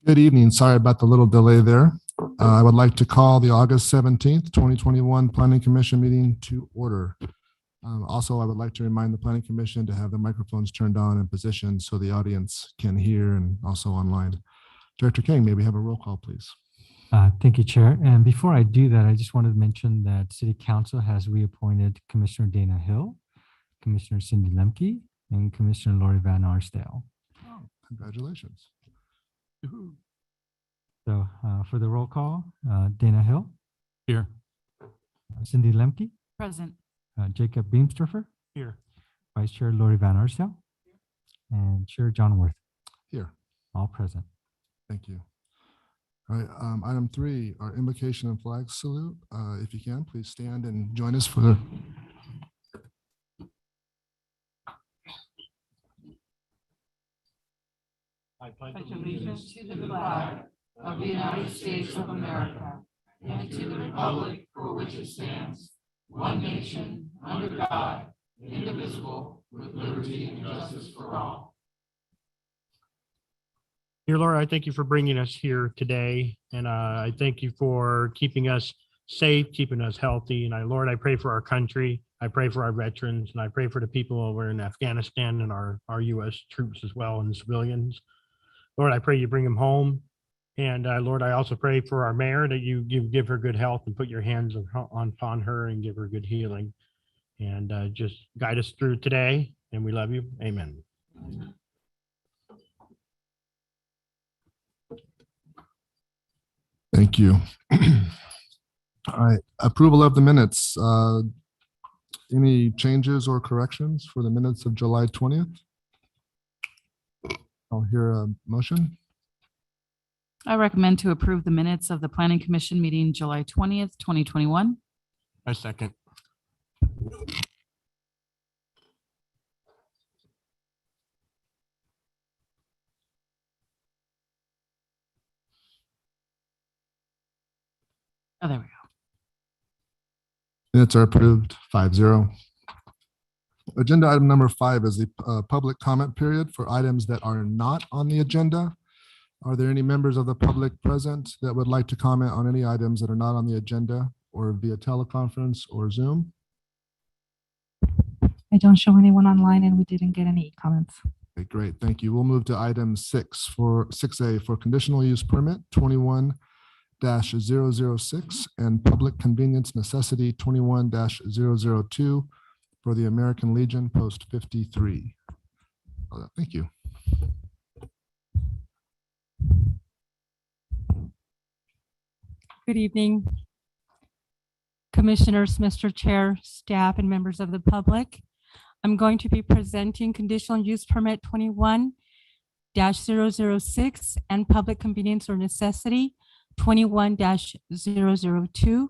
Good evening. Sorry about the little delay there. I would like to call the August 17th, 2021 Planning Commission meeting to order. Also, I would like to remind the Planning Commission to have the microphones turned on and positioned so the audience can hear, and also online. Director King, may we have a roll call, please? Thank you, Chair. And before I do that, I just wanted to mention that City Council has reappointed Commissioner Dana Hill, Commissioner Cindy Lemke, and Commissioner Lori Van Arsdale. Oh, congratulations. So for the roll call, Dana Hill. Here. Cindy Lemke. Present. Jacob Beamsterfer. Here. Vice Chair Lori Van Arsdale. And Chair John Worth. Here. All present. Thank you. All right, item 3, our invocation and flag salute. If you can, please stand and join us for the I pledge allegiance to the flag of the United States of America and to the republic for which it stands, one nation, under God, indivisible, with liberty and justice for all. Dear Lord, I thank you for bringing us here today. And I thank you for keeping us safe, keeping us healthy. And Lord, I pray for our country. I pray for our veterans, and I pray for the people over in Afghanistan and our U.S. troops as well, and civilians. Lord, I pray you bring them home. And Lord, I also pray for our mayor that you give her good health and put your hands upon her and give her good healing. And just guide us through today. And we love you. Amen. Thank you. All right, approval of the minutes. Any changes or corrections for the minutes of July 20th? I'll hear a motion. I recommend to approve the minutes of the Planning Commission meeting July 20th, 2021. I second. Oh, there we go. Minutes are approved 5-0. Agenda item number 5 is the public comment period for items that are not on the agenda. Are there any members of the public present that would like to comment on any items that are not on the agenda or via teleconference or Zoom? I don't show anyone online, and we didn't get any comments. Okay, great. Thank you. We'll move to item 6A for conditional use permit 21-006 and public convenience necessity 21-002 for the American Legion Post 53. Thank you. Good evening, Commissioners, Mr. Chair, staff, and members of the public. I'm going to be presenting conditional use permit 21-006 and public convenience or necessity 21-002.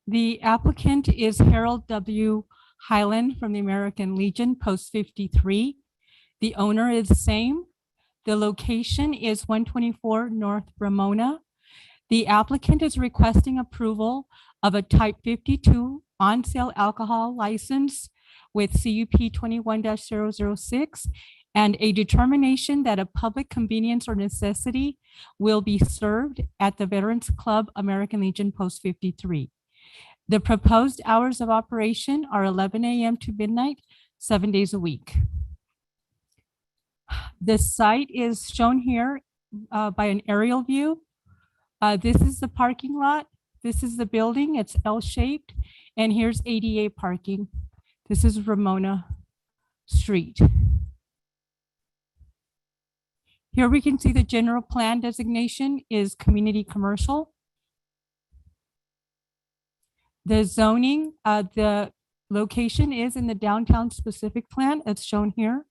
The applicant is Harold W. Highland from the American Legion, Post 53. The owner is the same. The location is 124 North Ramona. The applicant is requesting approval of a type 52 on-sale alcohol license with CUP 21-006 and a determination that a public convenience or necessity will be served at the Veterans Club American Legion Post 53. The proposed hours of operation are 11 a.m. to midnight, 7 days a week. The site is shown here by an aerial view. This is the parking lot. This is the building. It's L-shaped. And here's ADA parking. This is Ramona Street. Here we can see the general plan designation is community commercial. The zoning, the location is in the downtown specific plan. It's shown here.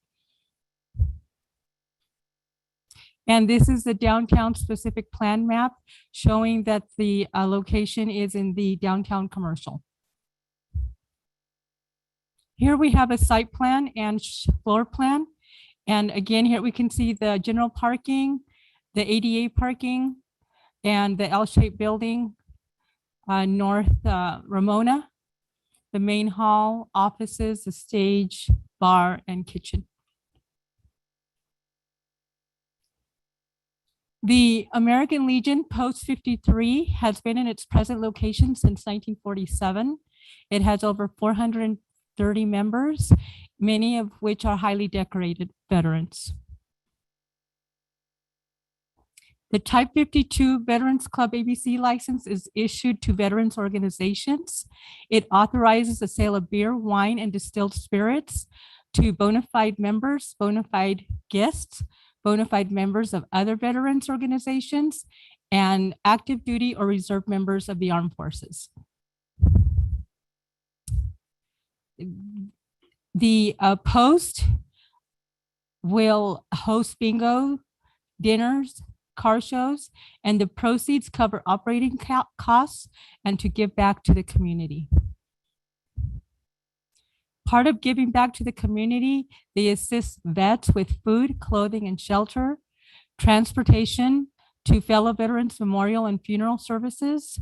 And this is the downtown specific plan map showing that the location is in the downtown commercial. Here we have a site plan and floor plan. And again, here we can see the general parking, the ADA parking, and the L-shaped building, North Ramona, the main hall, offices, the stage, bar, and kitchen. The American Legion Post 53 has been in its present location since 1947. It has over 430 members, many of which are highly decorated veterans. The Type 52 Veterans Club ABC license is issued to veterans organizations. It authorizes the sale of beer, wine, and distilled spirits to bona fide members, bona fide guests, bona fide members of other veterans organizations, and active duty or reserve members of the armed forces. The Post will host bingo, dinners, car shows, and the proceeds cover operating costs and to give back to the community. Part of giving back to the community, they assist vets with food, clothing, and shelter, transportation to fellow veterans memorial and funeral services.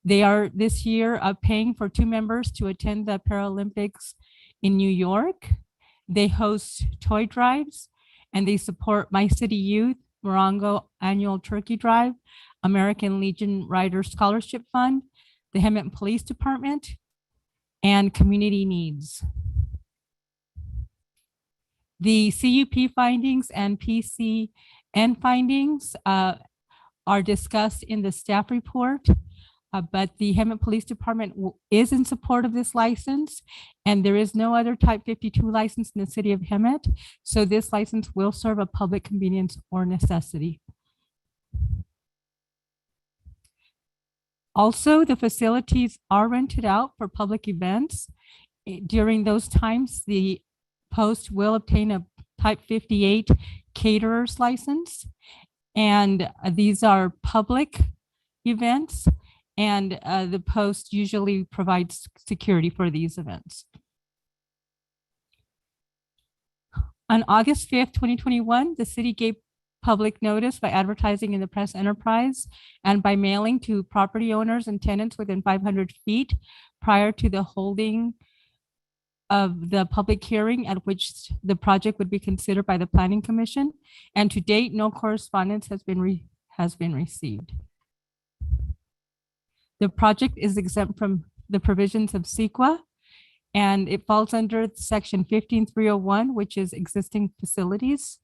They are this year paying for 2 members to attend the Paralympics in New York. They host toy drives, and they support My City Youth, Morongo Annual Turkey Drive, American Legion Rider Scholarship Fund, the Hemet Police Department, and community needs. The CUP findings and PCN findings are discussed in the staff report, but the Hemet Police Department is in support of this license, and there is no other Type 52 license in the city of Hemet, so this license will serve a public convenience or necessity. Also, the facilities are rented out for public events. During those times, the Post will obtain a Type 58 caterer's license, and these are public events, and the Post usually provides security for these events. On August 5th, 2021, the city gave public notice by advertising in the press enterprise and by mailing to property owners and tenants within 500 feet prior to the holding of the public hearing at which the project would be considered by the Planning Commission. And to date, no correspondence has been received. The project is exempt from the provisions of CEQA, and it falls under section 15301, which is existing facilities.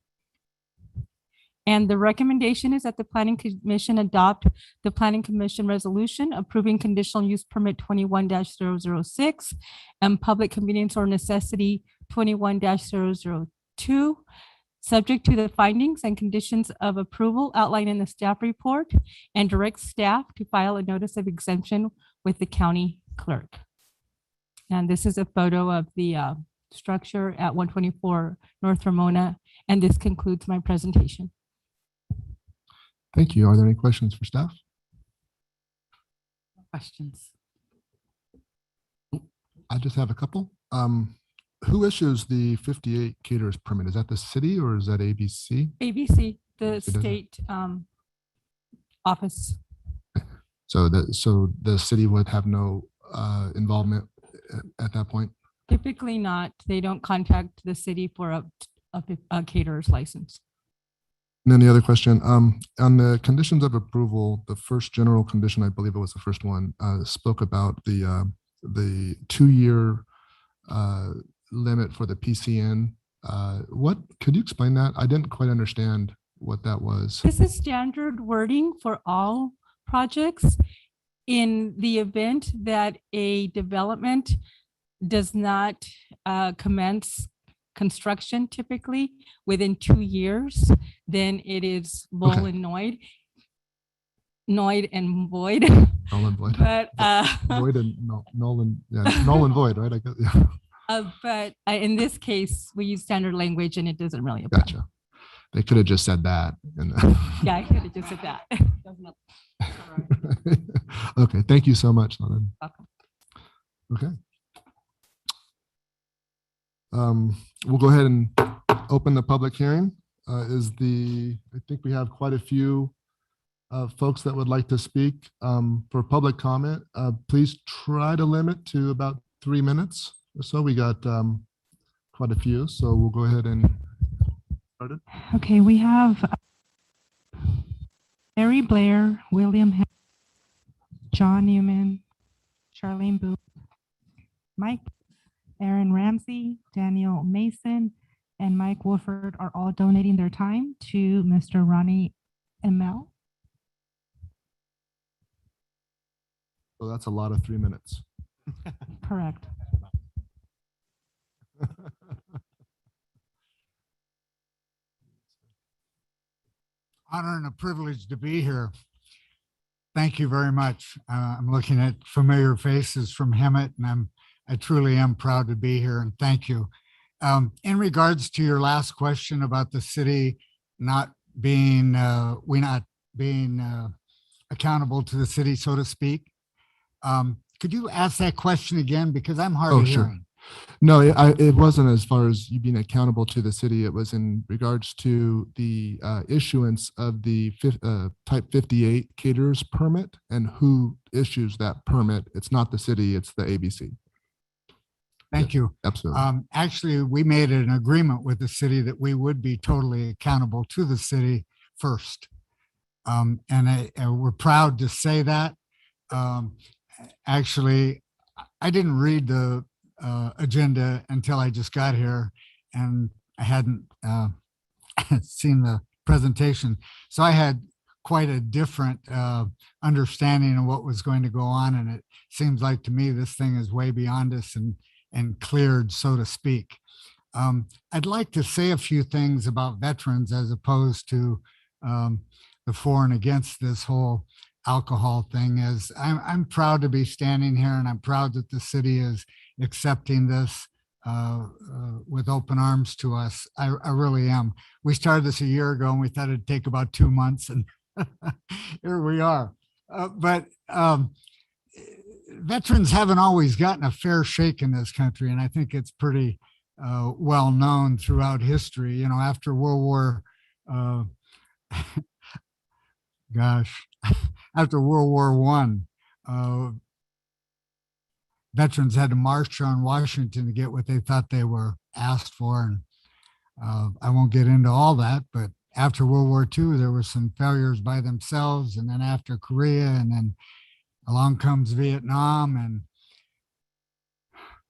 And the recommendation is that the Planning Commission adopt the Planning Commission resolution approving conditional use permit 21-006 and public convenience or necessity 21-002, subject to the findings and conditions of approval outlined in the staff report, and direct staff to file a notice of exemption with the county clerk. And this is a photo of the structure at 124 North Ramona, and this concludes my presentation. Thank you. Are there any questions for staff? Questions? I just have a couple. Who issues the 58 caterers permit? Is that the city or is that ABC? ABC, the It doesn't- state office. So the city would have no involvement at that point? Typically not. They don't contact the city for a caterer's license. And then the other question, on the conditions of approval, the first general condition, I believe it was the first one, spoke about the 2-year limit for the PCN. Could you explain that? I didn't quite understand what that was. This is standard wording for all projects. In the event that a development does not commence construction typically within 2 years, then it is null and void. Void and void. Null and void. But Void and null and void, right? I guess, yeah. but in this case, we use standard language and it doesn't really apply. Gotcha. They could have just said that. Yeah, I could have just said that. Okay, thank you so much, Lauren. Welcome. Okay. We'll go ahead and open the public hearing. I think we have quite a few folks that would like to speak for public comment. Please try to limit to about 3 minutes or so. We got quite a few, so we'll go ahead and start it. Okay, we have Mary Blair, William, John Newman, Charlene Booth, Mike, Aaron Ramsey, Daniel Mason, and Mike Wolford are all donating their time to Mr. Ronnie ML. So that's a lot of 3 minutes. Correct. Honor and a privilege to be here. Thank you very much. I'm looking at familiar faces from Hemet, and I truly am proud to be here, and thank you. In regards to your last question about the city not being, accountable to the city, so to speak, could you ask that question again? Because I'm hard of Sure. hearing. No, it wasn't as far as you being accountable to the city. It was in regards to the issuance of the type 58 caterers permit and who issues that permit. It's not the city, it's the ABC. Thank you. Absolutely. Actually, we made an agreement with the city that we would be totally accountable to the city first. And we're proud to say that. Actually, I didn't read the agenda until I just got here, and I hadn't seen the presentation. So I had quite a different understanding of what was going to go on. And it seems like to me, this thing is way beyond us and cleared, so to speak. I'd like to say a few things about veterans as opposed to the for and against this whole alcohol thing. As I'm proud to be standing here, and I'm proud that the city is accepting this with open arms to us. I really am. We started this a year ago, and we thought it'd take about 2 months, and here we are. But veterans haven't always gotten a fair shake in this country, and I think it's pretty well known throughout history. You know, after World War, after World War I, veterans had to march on Washington to get what they thought they were asked for. And I won't get into all that, but after World War II, there were some failures by themselves. And then after Korea, and then along comes Vietnam. And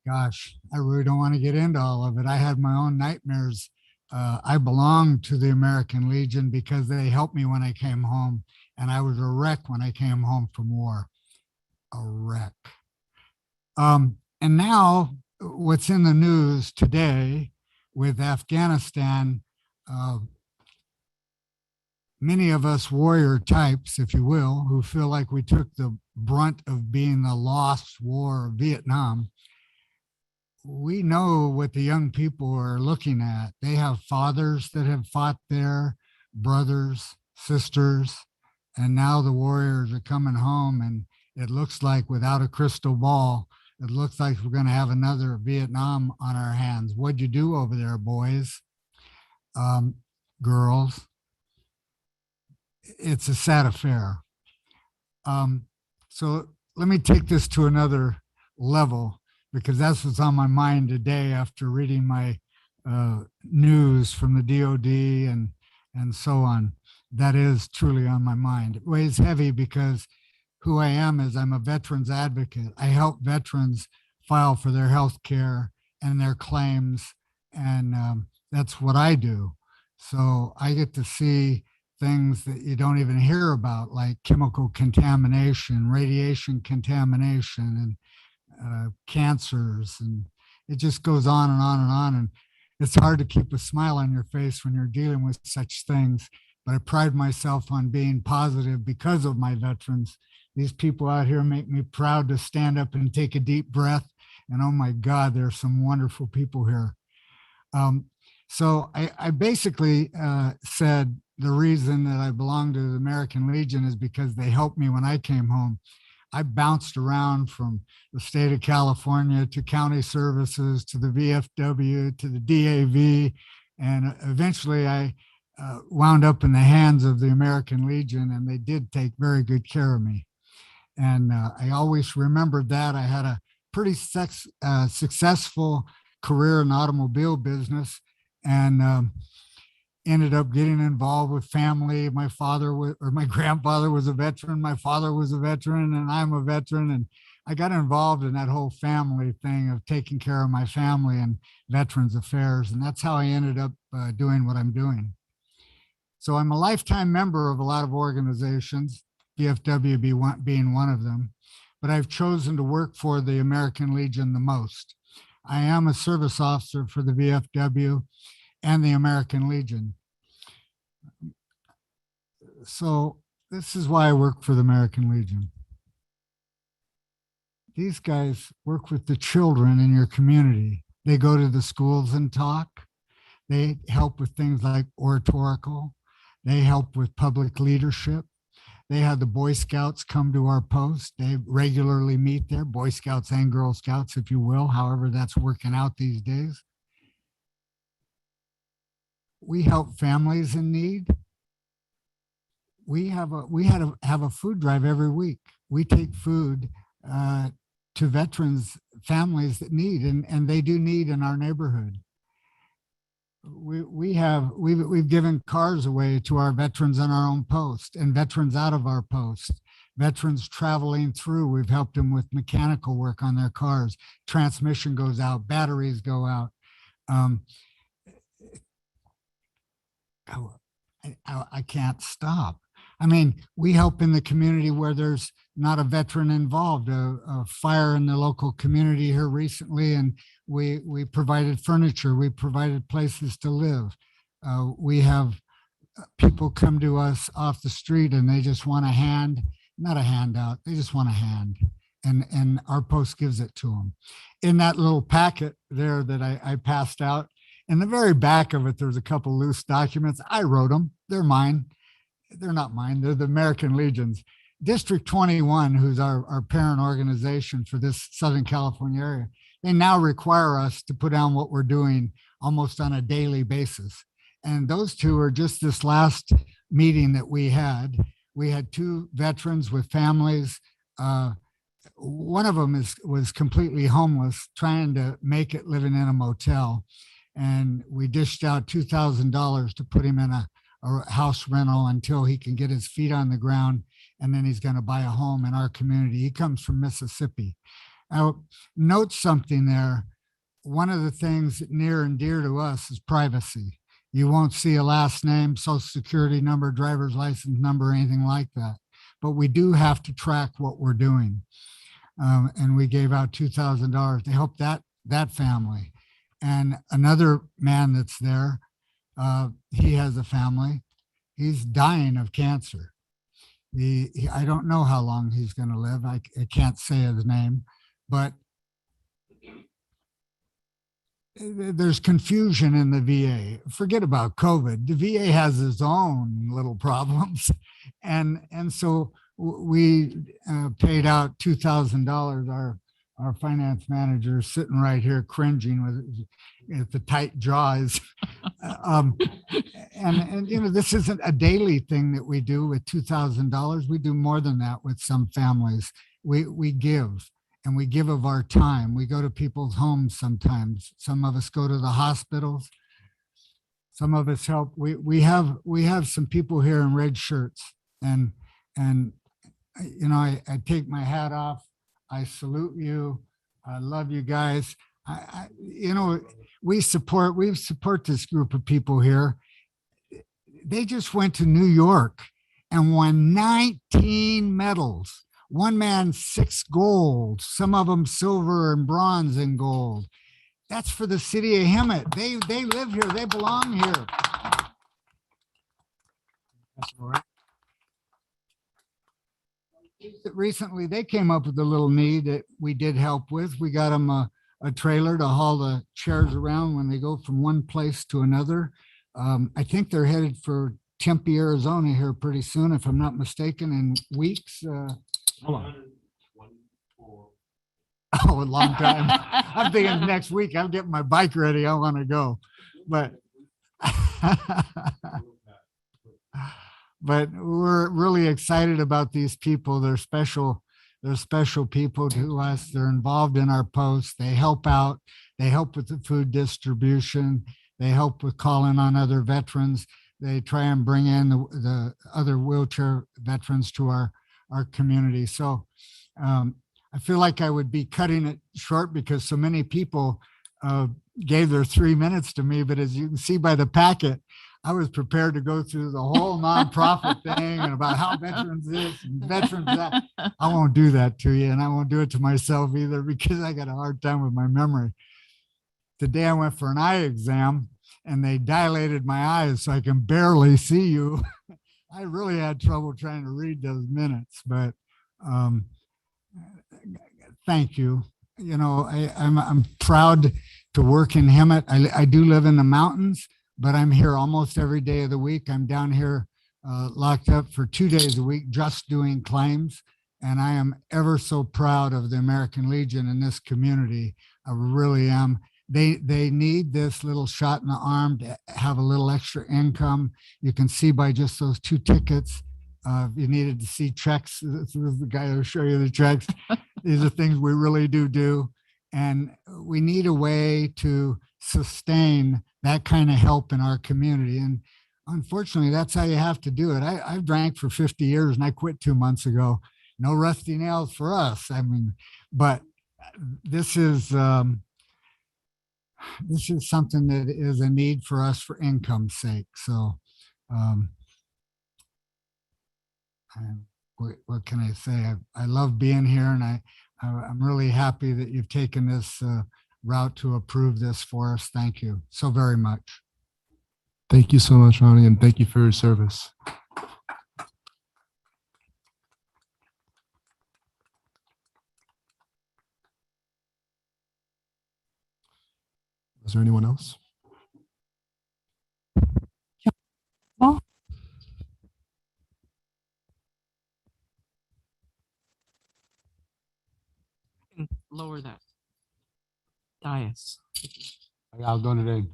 gosh, I really don't want to get into all of it. I had my own nightmares. I belonged to the American Legion because they helped me when I came home. And I was a wreck when I came home from war. A wreck. And now what's in the news today with Afghanistan, many of us warrior types, if you will, who feel like we took the brunt of being the lost war of Vietnam, we know what the young people are looking at. They have fathers that have fought there, brothers, sisters, and now the warriors are coming home, and it looks like, without a crystal ball, it looks like we're going to have another Vietnam on our hands. What'd you do over there, boys, girls? It's a sad affair. So let me take this to another level, because that's what's on my mind today after reading my news from the DOD and so on. That is truly on my mind. It weighs heavy because who I am is I'm a veterans advocate. I help veterans file for their health care and their claims, and that's what I do. So I get to see things that you don't even hear about, like chemical contamination, radiation contamination, and cancers, and it just goes on and on and on. And it's hard to keep a smile on your face when you're dealing with such things. But I pride myself on being positive because of my veterans. These people out here make me proud to stand up and take a deep breath. And oh my God, there are some wonderful people here. So I basically said the reason that I belong to the American Legion is because they helped me when I came home. I bounced around from the state of California to county services, to the VFW, to the DAV, and eventually I wound up in the hands of the American Legion, and they did take very good care of me. And I always remembered that. I had a pretty successful career in the automobile business, and ended up getting involved with family. My grandfather was a veteran. My father was a veteran, and I'm a veteran. And I got involved in that whole family thing of taking care of my family and veterans affairs. And that's how I ended up doing what I'm doing. So I'm a lifetime member of a lot of organizations, VFW being one of them, but I've chosen to work for the American Legion the most. I am a service officer for the VFW and the American Legion. So this is why I work for the American Legion. These guys work with the children in your community. They go to the schools and talk. They help with things like oratorical. They help with public leadership. They have the Boy Scouts come to our post. They regularly meet there, Boy Scouts and Girl Scouts, if you will, however that's working out these days. We help families in need. We have a food drive every week. We take food to veterans, families that need, and they do need in our neighborhood. We've given cars away to our veterans on our own post and veterans out of our post. Veterans traveling through, we've helped them with mechanical work on their cars. Transmission goes out, batteries go out. I can't stop. I mean, we help in the community where there's not a veteran involved. A fire in the local community here recently, and we provided furniture. We provided places to live. We have people come to us off the street and they just want a hand, not a handout. They just want a hand, and our post gives it to them. In that little packet there that I passed out, in the very back of it, there's a couple loose documents. I wrote them. They're mine. They're not mine. They're the American Legion's. District 21, who's our parent organization for this Southern California area, they now require us to put down what we're doing almost on a daily basis. And those two are just this last meeting that we had. We had two veterans with families. One of them was completely homeless, trying to make it living in a motel. And we dished out $2,000 to put him in a house rental until he can get his feet on the ground, and then he's going to buy a home in our community. He comes from Mississippi. Now, note something there. One of the things near and dear to us is privacy. You won't see a last name, social security number, driver's license number, anything like that. But we do have to track what we're doing. And we gave out $2,000 to help that family. And another man that's there, he has a family. He's dying of cancer. I don't know how long he's going to live. I can't say his name, but there's confusion in the VA. Forget about COVID. The VA has its own little problems. And so we paid out $2,000. Our finance manager is sitting right here cringing with the tight jaws. And you know, this isn't a daily thing that we do with $2,000. We do more than that with some families. We give, and we give of our time. We go to people's homes sometimes. Some of us go to the hospitals. Some of us help. We have some people here in red shirts, and you know, I take my hat off. I salute you. I love you guys. You know, we support this group of people here. They just went to New York and won 19 medals. One man, 6 gold, some of them silver and bronze and gold. That's for the city of Hemet. They live here. They belong here. That's all right. Recently, they came up with a little need that we did help with. We got them a a trailer to haul the chairs around when they go from one place to another. I think they're headed for Tempe, Arizona here pretty soon, if I'm not mistaken, in weeks. Hold on. Oh, a long time. I'm thinking next week. I'm getting my bike ready. I want to go, but but we're really excited about these people. They're special. They're special people to us. They're involved in our posts. They help out. They help with the food distribution. They help with calling on other veterans. They try and bring in the other wheelchair veterans to our community. So I feel like I would be cutting it short because so many people gave their 3 minutes to me. But as you can see by the packet, I was prepared to go through the whole nonprofit thing and about how veterans this and veterans that. I won't do that to you, and I won't do it to myself either because I got a hard time with my memory. Today I went for an eye exam and they dilated my eyes so I can barely see you. I really had trouble trying to read those minutes, but thank you. You know, I'm proud to work in Hemet. I do live in the mountains, but I'm here almost every day of the week. I'm down here locked up for 2 days a week, just doing claims. And I am ever so proud of the American Legion in this community. I really am. They need this little shot in the arm to have a little extra income. You can see by just those 2 tickets. If you needed to see checks, this is the guy who'll show you the checks. These are things we really do. And we need a way to sustain that kind of help in our community. And unfortunately, that's how you have to do it. I've drank for 50 years and I quit 2 months ago. No rusty nails for us. I mean, but this is something that is a need for us for income's sake. So what can I say? I love being here, and I'm really happy that you've taken this route to approve this for us. Thank you so very much. Thank you so much, Ronnie, and thank you for your service. Is there anyone else? Well, Lower that dais. How y'all doing today?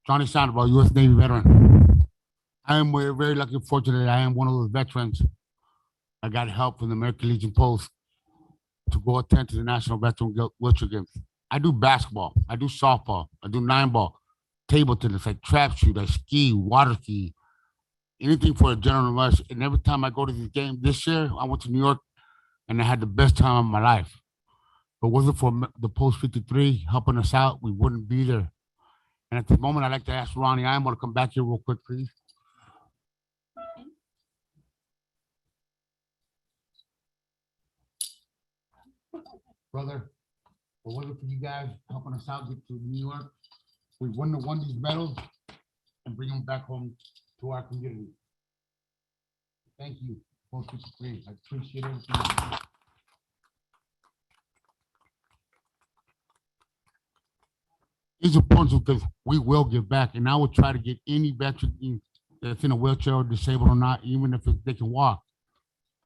Johnny Sandoval, U.S. Navy veteran. I am very lucky and fortunate that I am one of those veterans. I got help from the American Legion Post to go attend to the National Veteran Wheelchair Games. I do basketball, I do softball, I do 9-ball, table tennis, I trap shoot, I ski, water ski, anything for a general rush. And every time I go to these games, this year, I went to New York and I had the best time of my life. But wasn't for the Post 53 helping us out, we wouldn't be there. And at this moment, I'd like to ask Ronnie, I want to come back here real quick, please. Brother, if it wasn't for you guys helping us out, get to New York, we wouldn't have won these medals and bring them back home to our community. Thank you, Post 53. I appreciate everything. It's important because we will give back, and I will try to get any veteran that's in a wheelchair or disabled or not, even if they can walk,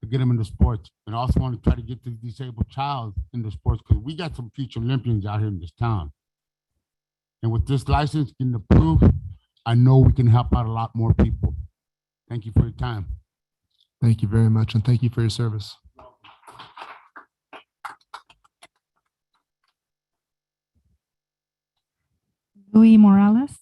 to get them into sports. And I also want to try to get the disabled child into sports because we got some future Olympians out here in this town. And with this license getting approved, I know we can help out a lot more people. Thank you for your time. Thank you very much, and thank you for your service. Louis Morales.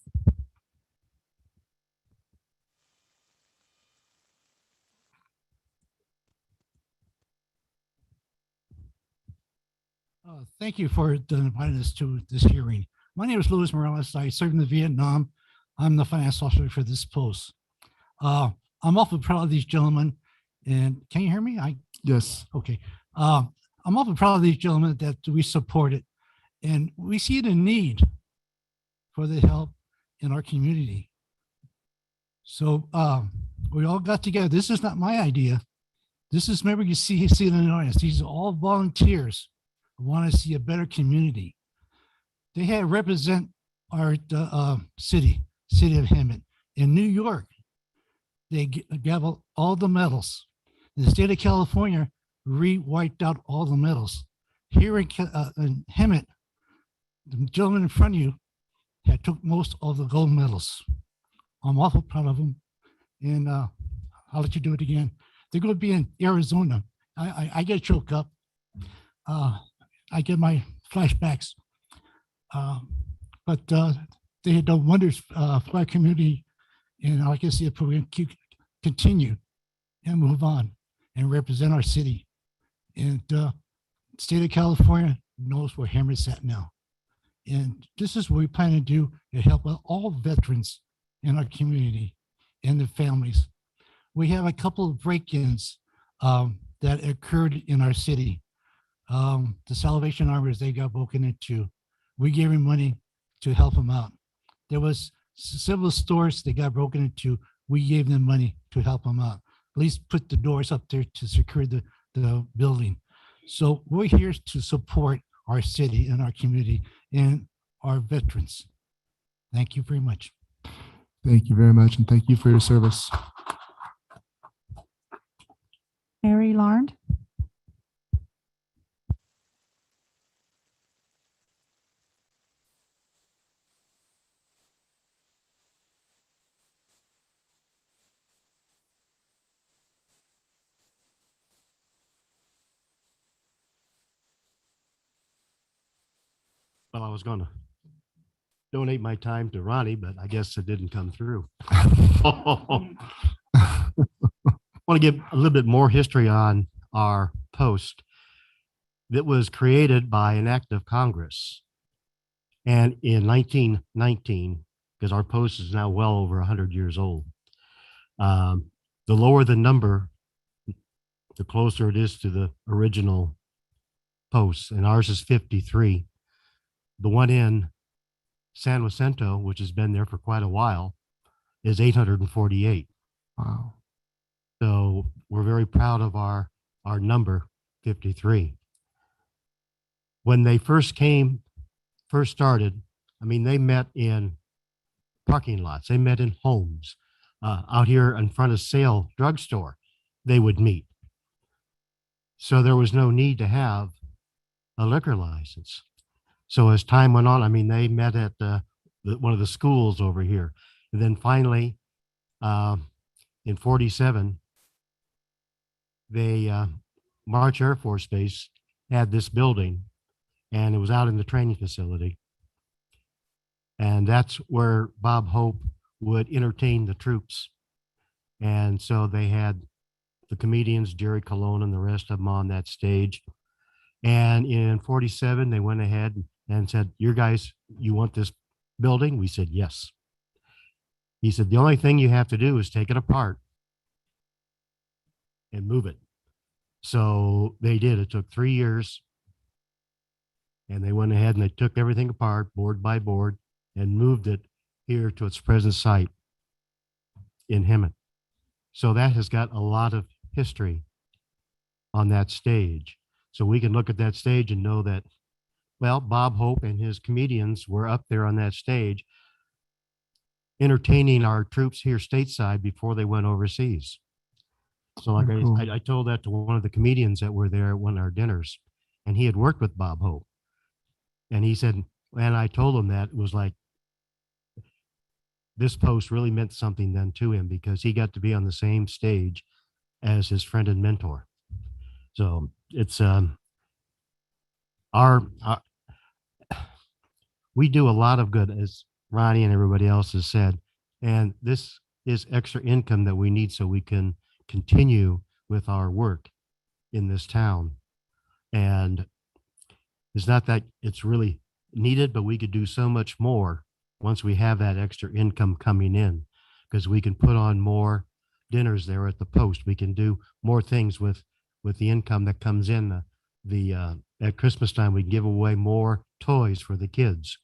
Thank you for inviting us to this hearing. My name is Louis Morales. I served in the Vietnam. I'm the finance officer for this post. I'm awfully proud of these gentlemen. And can you hear me? Yes. Okay. I'm awfully proud of these gentlemen that we supported. And we see the need for the help in our community. So we all got together. This is not my idea. This is, remember, you see it in the audience. These are all volunteers want to see a better community. They had represent our city of Hemet. In New York, they gavel all the medals. In the state of California, wiped out all the medals. Here in Hemet, the gentleman in front of you had took most of the gold medals. I'm awful proud of them. And I'll let you do it again. They're going to be in Arizona. I get choked up. I get my flashbacks. But they had done wonders for our community. And like I said, we're going to continue and move on and represent our city. And state of California knows where Hemet's at now. And this is what we plan to do to help all veterans in our community and their families. We have a couple of break-ins that occurred in our city. The Salvation Armors, they got broken into. We gave them money to help them out. There was several stores that got broken into. We gave them money to help them out. At least put the doors up there to secure the building. So we're here to support our city and our community and our veterans. Thank you very much. Thank you very much, and thank you for your service. Mary Larnd. Well, I was going to donate my time to Ronnie, but I guess it didn't come through. I want to give a little bit more history on our post that was created by an act of Congress. And in 1919, because our post is now well over 100 years old, the lower the number, the closer it is to the original post. And ours is 53. The one in San Jacinto, which has been there for quite a while, is 848. Wow. So we're very proud of our number 53. When they first started, I mean, they met in parking lots. They met in homes. Out here in front of Sale drugstore, they would meet. So there was no need to have a liquor license. So as time went on, I mean, they met at one of the schools over here. And then finally, in 47, they, March Air Force Base had this building, and it was out in the training facility. And that's where Bob Hope would entertain the troops. And so they had the comedians, Jerry Colon and the rest of them on that stage. And in 47, they went ahead and said, "You guys, you want this building?" We said, "Yes." He said, "The only thing you have to do is take it apart and move it." So they did. It took 3 years. And they went ahead and they took everything apart, board by board, and moved it here to its present site in Hemet. So that has got a lot of history on that stage. So we can look at that stage and know that, well, Bob Hope and his comedians were up there on that stage entertaining our troops here stateside before they went overseas. So like Very cool. I told that to one of the comedians that were there at one of our dinners, and he had worked with Bob Hope. And he said, and I told him that it was like, this post really meant something then to him because he got to be on the same stage as his friend and mentor. So it's we do a lot of good, as Ronnie and everybody else has said, and this is extra income that we need so we can continue with our work in this town. And it's not that it's really needed, but we could do so much more once we have that extra income coming in, because we can put on more dinners there at the post. We can do more things with the income that comes in. At Christmas time, we give away more toys for the kids.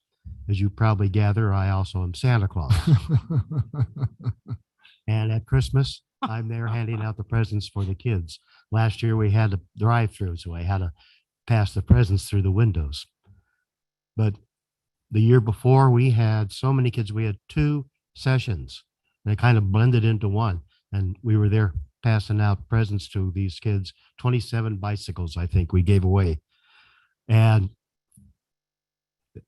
As you probably gather, I also am Santa Claus. And at Christmas, I'm there handing out the presents for the kids. Last year we had a drive-through, so I had a pass the presents through the windows. But the year before, we had so many kids, we had 2 sessions, and it kind of blended into one. And we were there passing out presents to these kids, 27 bicycles, I think we gave away. And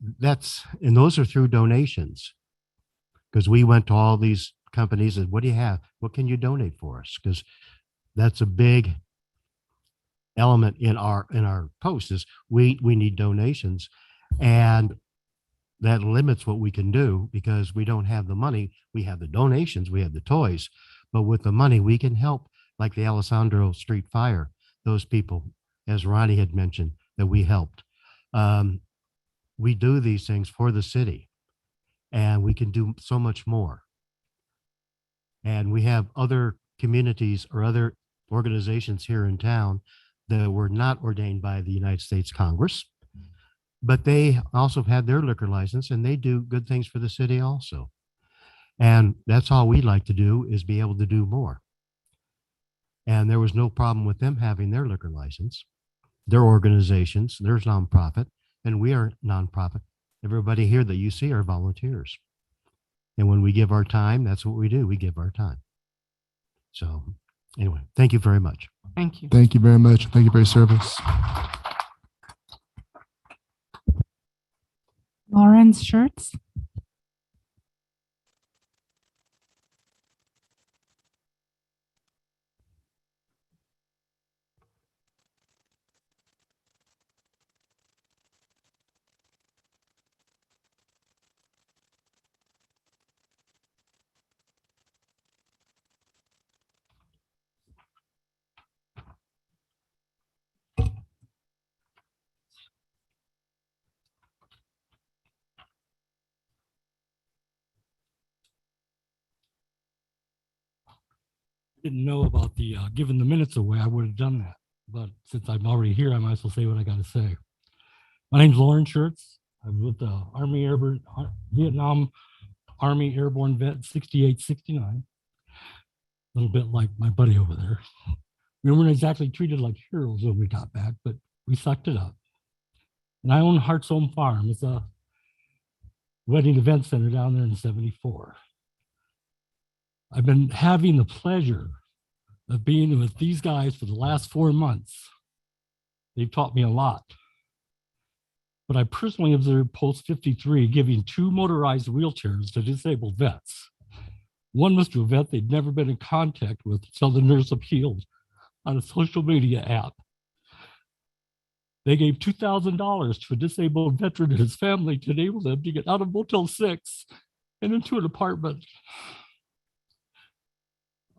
those are through donations, because we went to all these companies and what do you have? What can you donate for us? Because that's a big element in our post is we need donations, and that limits what we can do because we don't have the money. We have the donations, we have the toys, but with the money we can help, like the Alessandro Street Fire, those people, as Ronnie had mentioned, that we helped. We do these things for the city, and we can do so much more. And we have other communities or other organizations here in town that were not ordained by the United States Congress, but they also have had their liquor license and they do good things for the city also. And that's all we'd like to do, is be able to do more. And there was no problem with them having their liquor license. Their organizations, there's nonprofit, and we are nonprofit. Everybody here that you see are volunteers. And when we give our time, that's what we do. We give our time. So anyway, thank you very much. Thank you. Thank you very much. Thank you for your service. Lawrence Shirts. Didn't know about the giving the minutes away, I would have done that. But since I'm already here, I might as well say what I got to say. My name's Lauren Shirts. I'm with the Vietnam Army Airborne Vet 6869. A little bit like my buddy over there. We weren't exactly treated like heroes when we got back, but we sucked it up. And I own Heart's Home Farm. It's a wedding event center down there in 74. I've been having the pleasure of being with these guys for the last 4 months. They've taught me a lot. But I personally observed Post 53 giving 2 motorized wheelchairs to disabled vets. One was to a vet they'd never been in contact with until the nurse appealed on a social media app. They gave $2,000 to a disabled veteran and his family to enable them to get out of Motel 6 and into an apartment.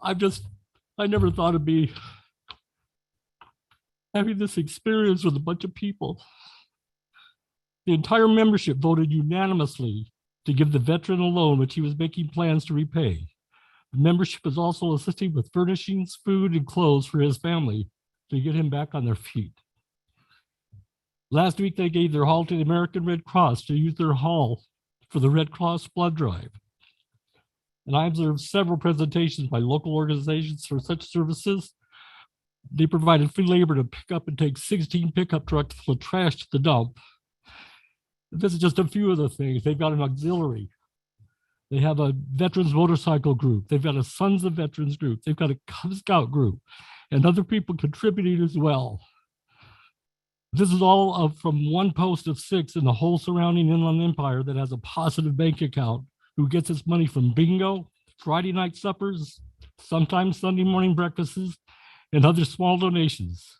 I never thought of me having this experience with a bunch of people. The entire membership voted unanimously to give the veteran a loan, which he was making plans to repay. The membership is also assisting with furnishings, food, and clothes for his family to get him back on their feet. Last week, they gave their hall to the American Red Cross to use their hall for the Red Cross blood drive. And I observed several presentations by local organizations for such services. They provided free labor to pick up and take 16 pickup trucks full of trash to the dump. This is just a few of the things. They've got an auxiliary. They have a veterans motorcycle group. They've got a Sons of Veterans group. They've got a Cub Scout group, and other people contributing as well. This is all from one post of 6 in the whole surrounding Inland Empire that has a positive bank account, who gets its money from bingo, Friday night suppers, sometimes Sunday morning breakfasts, and other small donations.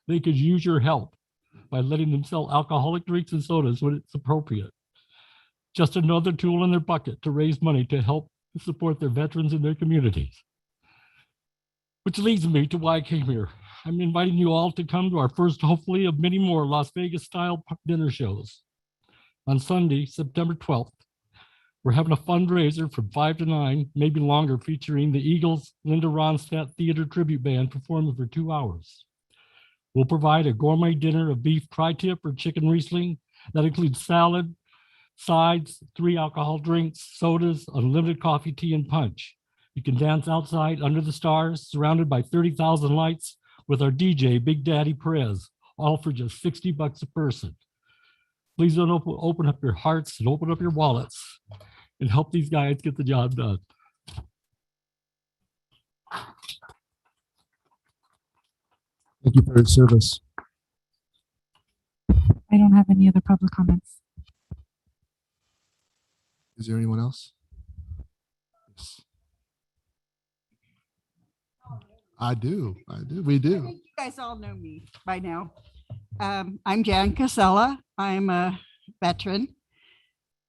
They could use your help by letting them sell alcoholic drinks and sodas when it's appropriate. Just another tool in their bucket to raise money to help support their veterans in their communities. Which leads me to why I came here. I'm inviting you all to come to our first, hopefully, of many more Las Vegas-style dinner shows. On Sunday, September 12th, we're having a fundraiser from 5 to 9, maybe longer, featuring the Eagles Linda Ronstadt Theater Tribute Band performing for 2 hours. We'll provide a gourmet dinner of beef tri-tip or chicken Riesling that includes salad, sides, 3 alcohol drinks, sodas, unlimited coffee, tea, and punch. You can dance outside under the stars, surrounded by 30,000 lights with our DJ, Big Daddy Perez, all for just $60 a person. Please don't open up your hearts and open up your wallets and help these guys get the job done. Thank you for your service. I don't have any other public comments. Is there anyone else? Yes. I do. We I do. think you guys all know me by now. I'm Jan Casella. I'm a veteran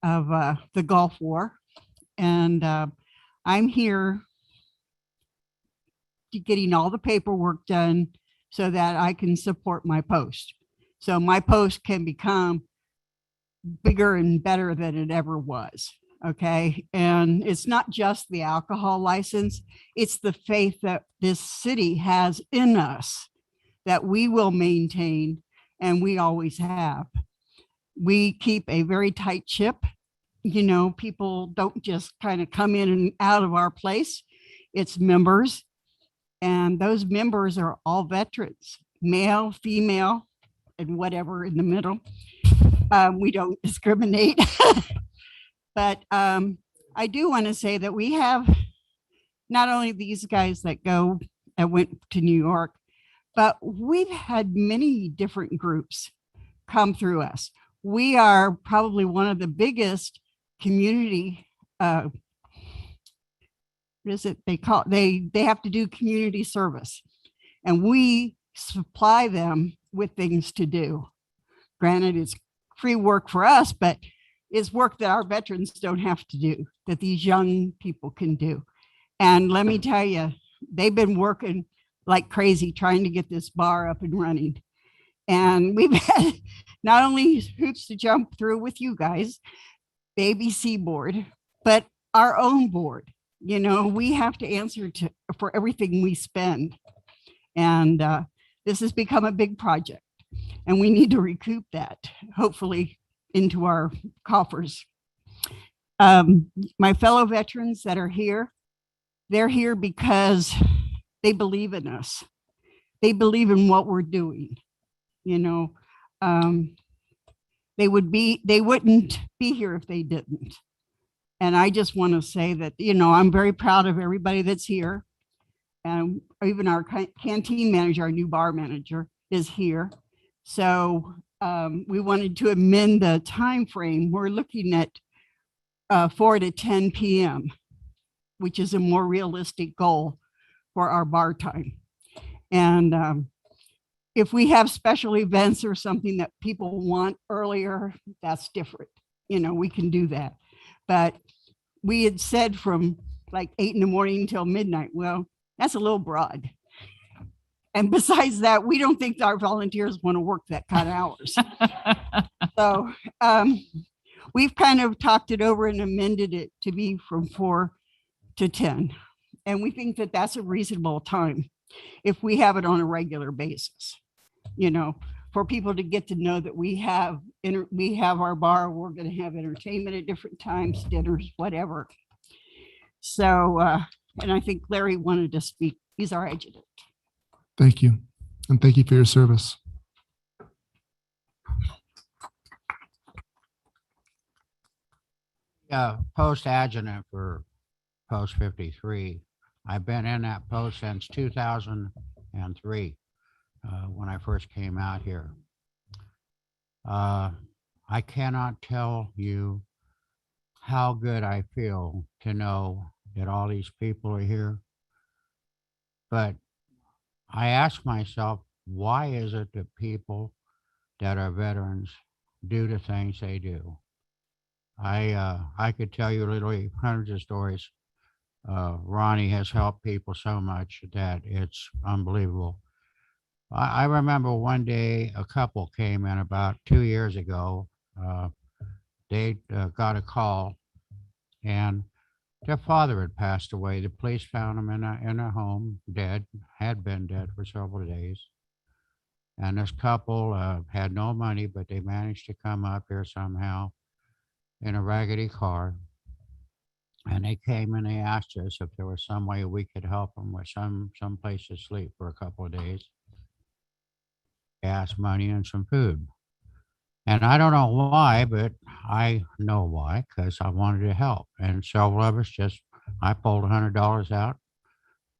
of the Gulf War, and I'm here getting all the paperwork done so that I can support my post. So my post can become bigger and better than it ever was. Okay. And it's not just the alcohol license, it's the faith that this city has in us that we will maintain, and we always have. We keep a very tight ship. You know, people don't just kind of come in and out of our place. It's members, and those members are all veterans, male, female, and whatever in the middle. We don't discriminate. But I do want to say that we have not only these guys that went to New York, but we've had many different groups come through us. We are probably one of the biggest community, what is it they call it? They have to do community service, and we supply them with things to do. Granted, it's free work for us, but it's work that our veterans don't have to do, that these young people can do. And let me tell you, they've been working like crazy trying to get this bar up and running. And we've had not only hoops to jump through with you guys, the ABC board, but our own board. You know, we have to answer for everything we spend. And this has become a big project, and we need to recoup that, hopefully, into our coffers. My fellow veterans that are here, they're here because they believe in us. They believe in what we're doing. You know, they wouldn't be here if they didn't. And I just want to say that, you know, I'm very proud of everybody that's here. And even our canteen manager, our new bar manager, is here. So we wanted to amend the time frame. We're looking at 4 to 10 p.m., which is a more realistic goal for our bar time. And if we have special events or something that people want earlier, that's different. You know, we can do that. But we had said from like 8 in the morning until midnight. Well, that's a little broad. And besides that, we don't think our volunteers want to work that kind of hours. So we've kind of talked it over and amended it to be from 4 to 10. And we think that that's a reasonable time if we have it on a regular basis, you know, for people to get to know that we have our bar, we're going to have entertainment at different times, dinners, whatever. So, and I think Larry wanted to speak. He's our adjutant. Thank you. And thank you for your service. Post adjutant for post 53. I've been in that post since 2003 when I first came out here. I cannot tell you how good I feel to know that all these people are here. But I ask myself, why is it that people that are veterans do the things they do? I could tell you literally hundreds of stories. Ronnie has helped people so much that it's unbelievable. I remember one day a couple came in about 2 years ago. They got a call, and their father had passed away. The police found him in a home, dead, had been dead for several days. And this couple had no money, but they managed to come up here somehow in a raggedy car. And they came and they asked us if there was some way we could help them with some place to sleep for a couple of days. gas money and some food. And I don't know why, but I know why, because I wanted to help. And several of us I pulled $100 out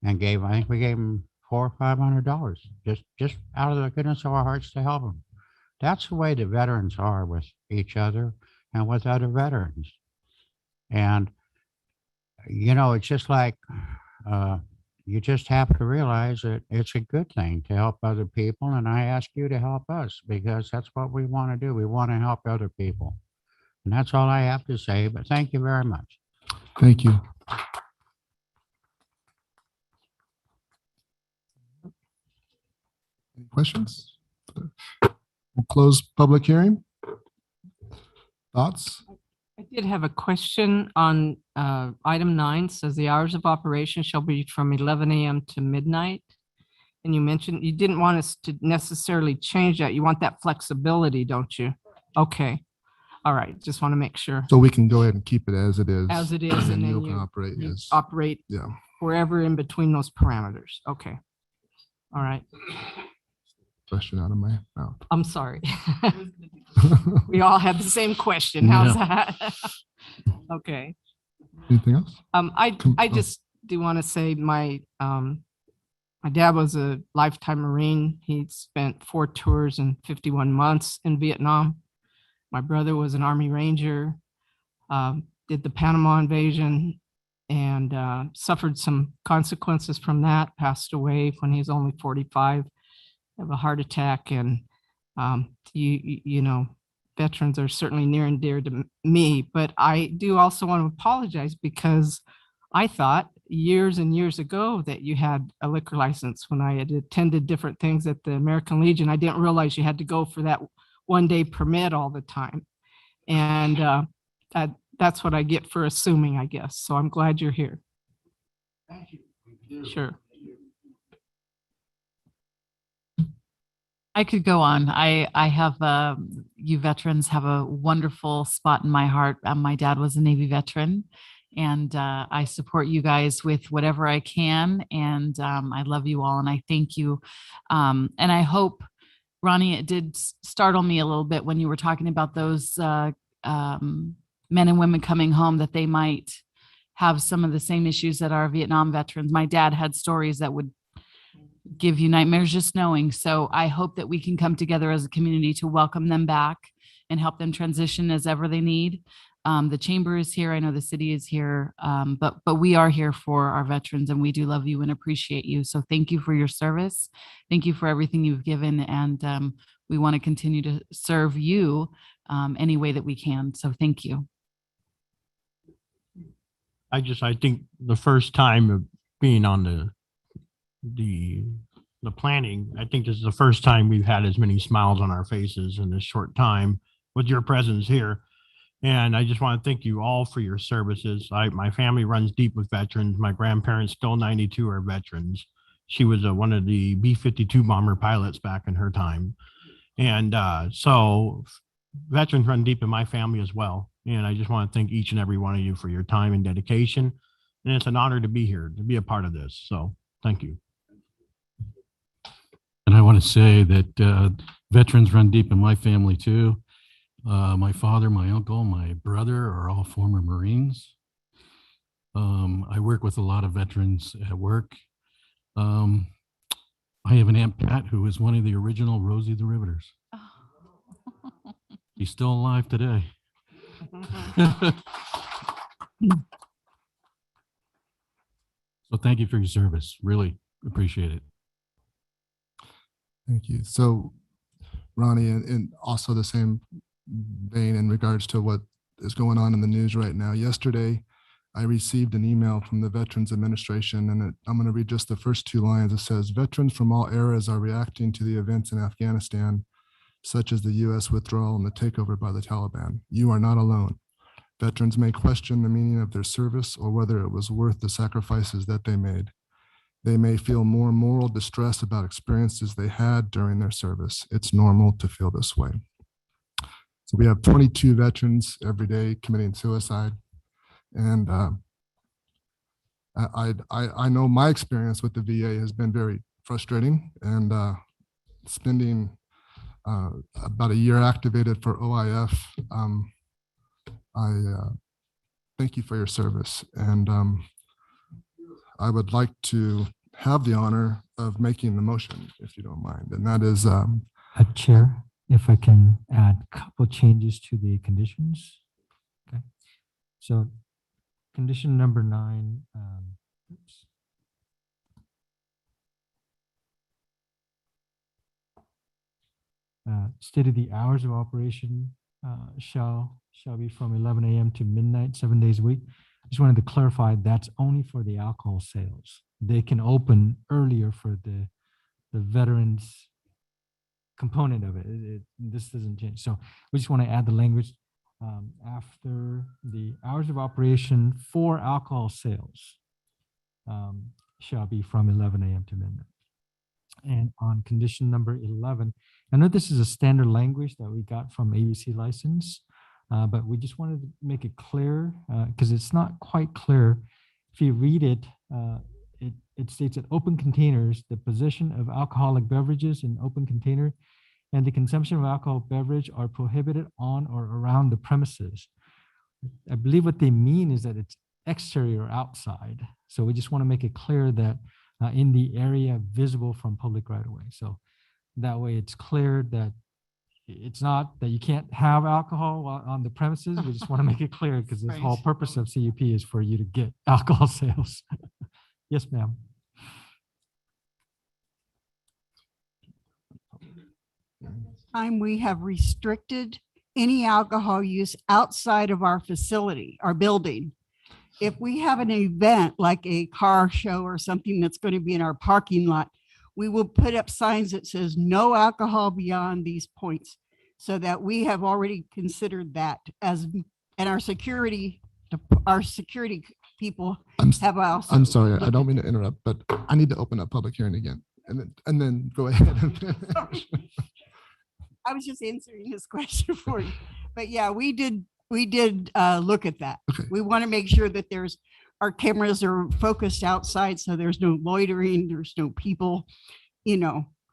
and I think we gave them $400 or $500, just out of the goodness of our hearts to help them. That's the way the veterans are with each other and with other veterans. And, it's just like, you just have to realize that it's a good thing to help other people. And I ask you to help us because that's what we want to do. We want to help other people. And that's all I have to say, but thank you very much. Thank you. Any questions? We'll close public hearing. Thoughts? I did have a question on item 9. Says the hours of operation shall be from 11 a.m. to midnight. And you mentioned you didn't want us to necessarily change that. You want that flexibility, don't you? Okay. All right. Just want to make sure. So we can go ahead and keep it as it is. As it is, And and then then you can operate you as, operate yeah. wherever in between those parameters. Okay. All right. Question out of my mouth. I'm sorry. We all have the same question. How's that? Okay. Anything else? I just do want to say my dad was a lifetime Marine. He spent 4 tours and 51 months in Vietnam. My brother was an Army Ranger, did the Panama invasion and suffered some consequences from that, passed away when he was only 45 of a heart attack. And veterans are certainly near and dear to me, but I do also want to apologize because I thought years and years ago that you had a liquor license. When I had attended different things at the American Legion, I didn't realize you had to go for that 1-day permit all the time. And that's what I get for assuming, I guess. So I'm glad you're here. Thank you. Sure. I could go on. I have, you veterans have a wonderful spot in my heart. My dad was a Navy veteran, and I support you guys with whatever I can. And I love you all, and I thank you. And I hope, Ronnie, it did startle me a little bit when you were talking about those men and women coming home, that they might have some of the same issues that our Vietnam veterans. My dad had stories that would give you nightmares just knowing. So I hope that we can come together as a community to welcome them back and help them transition as ever they need. The chamber is here. I know the city is here, but we are here for our veterans, and we do love you and appreciate you. So thank you for your service. Thank you for everything you've given. And we want to continue to serve you any way that we can. So thank you. I think the first time of being on the planning, I think this is the first time we've had as many smiles on our faces in this short time with your presence here. And I just want to thank you all for your services. My family runs deep with veterans. My grandparents, still 92, are veterans. She was one of the B-52 bomber pilots back in her time. And so veterans run deep in my family as well. And I just want to thank each and every one of you for your time and dedication. And it's an honor to be here, to be a part of this. So thank you. And I want to say that veterans run deep in my family too. My father, my uncle, my brother are all former Marines. I work with a lot of veterans at work. I have an Aunt Pat who is one of the original Rosie the Riveters. She's still alive today. So thank you for your service. Really appreciate it. Thank you. So, Ronnie, and also the same vein in regards to what is going on in the news right now. Yesterday, I received an email from the Veterans Administration, and I'm going to read just the first 2 lines. It says, "Veterans from all eras are reacting to the events in Afghanistan, such as the U.S. withdrawal and the takeover by the Taliban. You are not alone. Veterans may question the meaning of their service or whether it was worth the sacrifices that they made. They may feel more moral distress about experiences they had during their service. It's normal to feel this way." So we have 22 veterans every day committing suicide. And I know my experience with the VA has been very frustrating, and spending about a year activated for OIF. I thank you for your service, and I would like to have the honor of making the motion, if you don't mind, and that is Chair, if I can add a couple changes to the conditions. Okay, so condition number 9. Oops. Stated the hours of operation shall be from 11 a.m. to midnight, 7 days a week. I just wanted to clarify that's only for the alcohol sales. They can open earlier for the veterans component of it. This doesn't change. So we just want to add the language after the hours of operation for alcohol sales shall be from 11 a.m. to midnight. And on condition number 11, I know this is a standard language that we got from ABC license, but we just wanted to make it clear because it's not quite clear. If you read it, it states that open containers, the possession of alcoholic beverages in open container and the consumption of alcoholic beverage are prohibited on or around the premises. I believe what they mean is that it's exterior or outside. So we just want to make it clear that in the area visible from public right of way. So that way it's clear that it's not that you can't have alcohol on the premises. We just want to make it clear because the whole purpose of CUP is for you to get alcohol sales. Yes, ma'am. Time we have restricted any alcohol use outside of our facility, our building. If we have an event like a car show or something that's going to be in our parking lot, we will put up signs that says no alcohol beyond these points, so that we have already considered that as, and our security people have also. I'm sorry, I don't mean to interrupt, but I need to open up public hearing again and then go ahead. I was just answering his question for you, but yeah, we did look at that. Okay. We want to make sure that our cameras are focused outside, so there's no loitering, there's no people,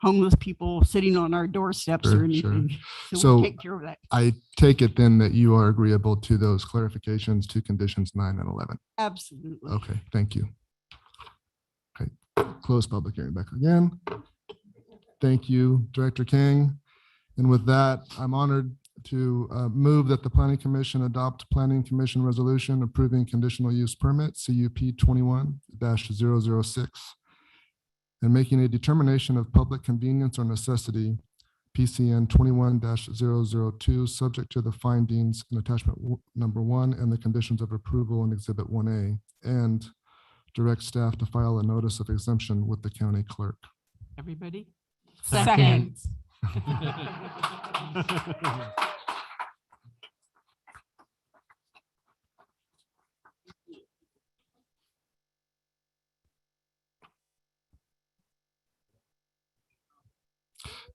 homeless people sitting on our doorsteps or anything. Sure. So we take care of that. I take it then that you are agreeable to those clarifications to conditions 9 and 11. Absolutely. Okay, thank you. Okay, close public hearing back again. Thank you, Director King. And with that, I'm honored to move that the Planning Commission adopt Planning Commission resolution approving conditional use permit CUP 21-006 and making a determination of public convenience or necessity PCN 21-002 subject to the findings in attachment number 1 and the conditions of approval in Exhibit 1A, and direct staff to file a notice of exemption with the county clerk. Everybody? Second.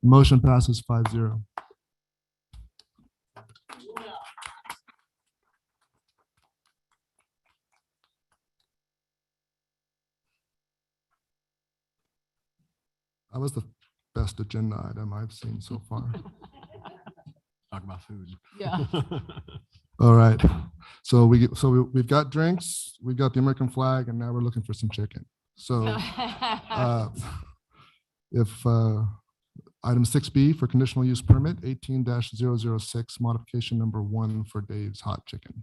Motion passes 5-0. That was the best agenda item I've seen so far. Talk about food. Yeah. All right. So we've got drinks, we've got the American flag, and now we're looking for some chicken. So if item 6B for conditional use permit 18-006 modification number 1 for Dave's Hot Chicken.